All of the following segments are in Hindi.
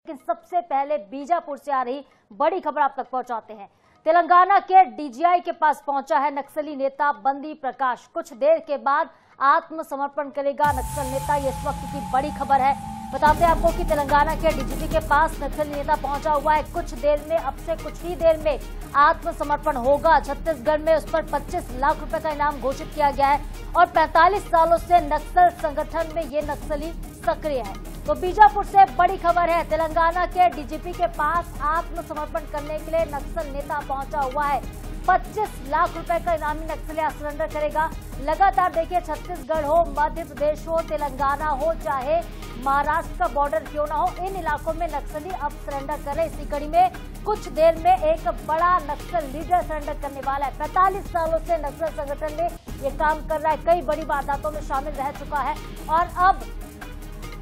लेकिन सबसे पहले बीजापुर से आ रही बड़ी खबर आप तक पहुंचाते हैं। तेलंगाना के डीजीआई के पास पहुंचा है नक्सली नेता बंदी प्रकाश। कुछ देर के बाद आत्मसमर्पण करेगा नक्सल नेता, ये इस वक्त की बड़ी खबर है। बताते हैं आपको कि तेलंगाना के डीजीपी के पास नक्सली नेता पहुंचा हुआ है। कुछ देर में, अब से कुछ ही देर में आत्मसमर्पण होगा। छत्तीसगढ़ में उस पर 25 लाख रुपए का इनाम घोषित किया गया है और 45 सालों से नक्सल संगठन में ये नक्सली सक्रिय है। तो बीजापुर से बड़ी खबर है, तेलंगाना के डीजीपी के पास आत्मसमर्पण करने के लिए नक्सल नेता पहुंचा हुआ है। 25 लाख रुपए का इनामी नक्सली सरेंडर करेगा। लगातार देखिए, छत्तीसगढ़ हो, मध्य प्रदेश हो, तेलंगाना हो, चाहे महाराष्ट्र का बॉर्डर क्यों ना हो, इन इलाकों में नक्सली अब सरेंडर कर रहे। इसी कड़ी में कुछ देर में एक बड़ा नक्सल लीडर सरेंडर करने वाला है। 45 सालों से नक्सल संगठन में ये काम कर रहा है, कई बड़ी वारदातों में शामिल रह चुका है और अब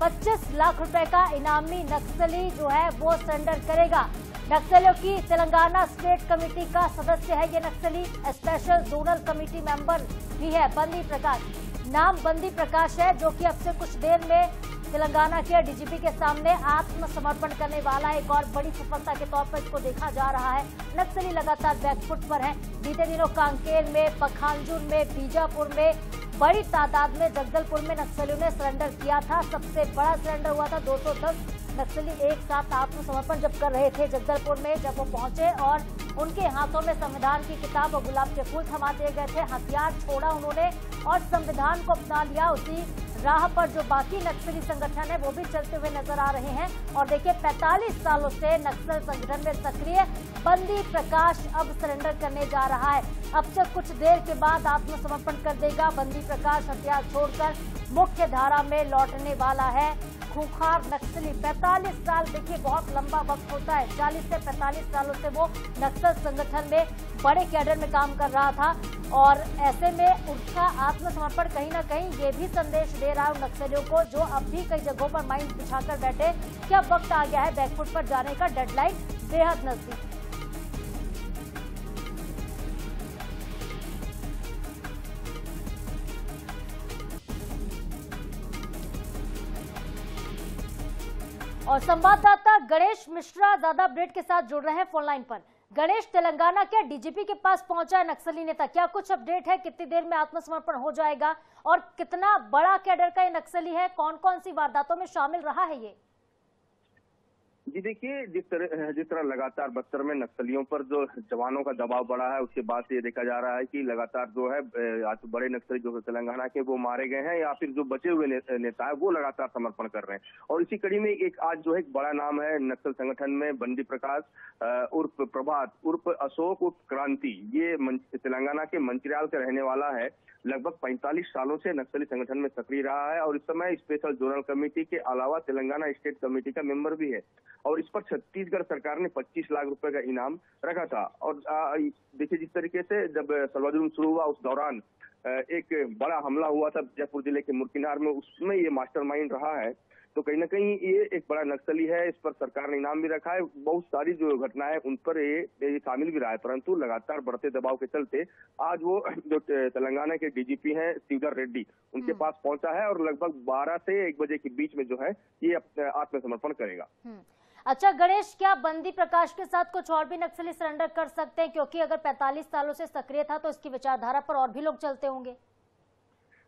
25 लाख रुपए का इनामी नक्सली जो है वो सरेंडर करेगा। नक्सलियों की तेलंगाना स्टेट कमेटी का सदस्य है ये नक्सली, स्पेशल जोनल कमेटी मेंबर भी है बंदी प्रकाश। नाम बंदी प्रकाश है, जो कि अब से कुछ देर में तेलंगाना के डीजीपी के सामने आत्मसमर्पण करने वाला है। एक और बड़ी सफलता के तौर पर इसको देखा जा रहा है। नक्सली लगातार बैकफुट पर है। बीते दिनों कांकेर में, पखांजूर में, बीजापुर में बड़ी तादाद में, जगदलपुर में नक्सलियों ने सरेंडर किया था। सबसे बड़ा सरेंडर हुआ था। 210 नक्सली एक साथ आत्मसमर्पण जब कर रहे थे जगदलपुर में, जब वो पहुंचे और उनके हाथों में संविधान की किताब और गुलाब के फूल थमा दिए गए थे। हथियार छोड़ा उन्होंने और संविधान को अपना लिया। उसी राह पर जो बाकी नक्सली संगठन है वो भी चलते हुए नजर आ रहे हैं। और देखिए, 45 सालों से नक्सल संगठन में सक्रिय बंदी प्रकाश अब सरेंडर करने जा रहा है। अब से कुछ देर के बाद आत्मसमर्पण कर देगा बंदी प्रकाश। हथियार छोड़कर मुख्य धारा में लौटने वाला है। खूंखार नक्सली, 45 साल देखिए बहुत लंबा वक्त होता है। 40 से 45 सालों से वो नक्सल संगठन में बड़े कैडर में काम कर रहा था और ऐसे में उसका आत्मसमर्पण कहीं ना कहीं ये भी संदेश दे रहा है उन नक्सलियों को जो अब भी कई जगहों पर माइंस बिछाकर बैठे कि अब वक्त आ गया है बैकफुट पर जाने का, डेडलाइन बेहद नजदीक। और संवाददाता गणेश मिश्रा ज्यादा अपडेट के साथ जुड़ रहे हैं फोन लाइन पर। गणेश, तेलंगाना के डीजीपी के पास पहुंचा है नक्सली नेता, क्या कुछ अपडेट है? कितनी देर में आत्मसमर्पण हो जाएगा और कितना बड़ा कैडर का ये नक्सली है? कौन कौन सी वारदातों में शामिल रहा है ये? जी देखिए, जिस तरह लगातार बस्तर में नक्सलियों पर जो जवानों का दबाव बढ़ा है, उसके बाद से ये देखा जा रहा है कि लगातार जो है आज बड़े नक्सली जो तेलंगाना के वो मारे गए हैं या फिर जो बचे हुए नेता है वो लगातार समर्पण कर रहे हैं। और इसी कड़ी में एक आज जो है एक बड़ा नाम है नक्सल संगठन में बंदी प्रकाश उर्फ प्रभात उर्फ अशोक उर्फ क्रांति। ये तेलंगाना के मंचिर्याल का रहने वाला है। लगभग 45 सालों से नक्सली संगठन में सक्रिय रहा है और इस समय स्पेशल जोनल कमेटी के अलावा तेलंगाना स्टेट कमेटी का मेंबर भी है। और इस पर छत्तीसगढ़ सरकार ने 25 लाख रुपए का इनाम रखा था। और देखिए, जिस तरीके से जब सर्वजुर्म शुरू हुआ उस दौरान एक बड़ा हमला हुआ था जयपुर जिले के मुरकिनार में, उसमें ये मास्टरमाइंड रहा है। तो कहीं ना कहीं ये एक बड़ा नक्सली है। इस पर सरकार ने इनाम भी रखा है। बहुत सारी जो घटनाएं उन पर ये शामिल भी रहा है, परंतु लगातार बढ़ते दबाव के चलते आज वो जो तेलंगाना के डीजीपी हैं श्रीधर रेड्डी, उनके पास पहुंचा है और लगभग 12 से 1 बजे के बीच में जो है ये आत्मसमर्पण करेगा। अच्छा गणेश, क्या बंदी प्रकाश के साथ कुछ और भी नक्सली सरेंडर कर सकते हैं? क्योंकि अगर 45 सालों से सक्रिय था तो इसकी विचारधारा पर और भी लोग चलते होंगे।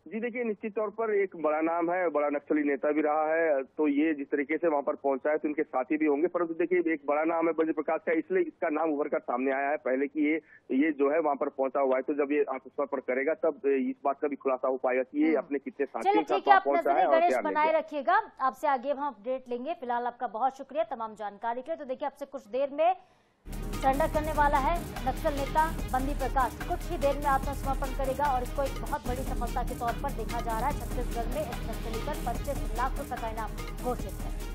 जी देखिए, निश्चित तौर पर एक बड़ा नाम है, बड़ा नक्सली नेता भी रहा है, तो ये जिस तरीके से वहां पर पहुंचा है तो उनके साथी भी होंगे। परंतु देखिए, एक बड़ा नाम है बंदी प्रकाश का, इसलिए इसका नाम उभर कर सामने आया है पहले कि ये जो है वहां पर पहुंचा हुआ है। तो जब ये आत्मसमर्पण करेगा तब इस बात का भी खुलासा हो पाएगा कि ये अपने कितने साथियों के साथ पहुंचा है। गणेश बनाए रखिएगा, आपसे आगे हम अपडेट लेंगे। फिलहाल आपका बहुत शुक्रिया तमाम जानकारी के लिए। तो देखिए, आपसे कुछ देर में सरेंडर करने वाला है नक्सल नेता बंदी प्रकाश। कुछ ही देर में आत्मसमर्पण करेगा और इसको एक बहुत बड़ी सफलता के तौर पर देखा जा रहा है। छत्तीसगढ़ में इस नक्सली पर 25 लाख रुपए का इनाम घोषित है।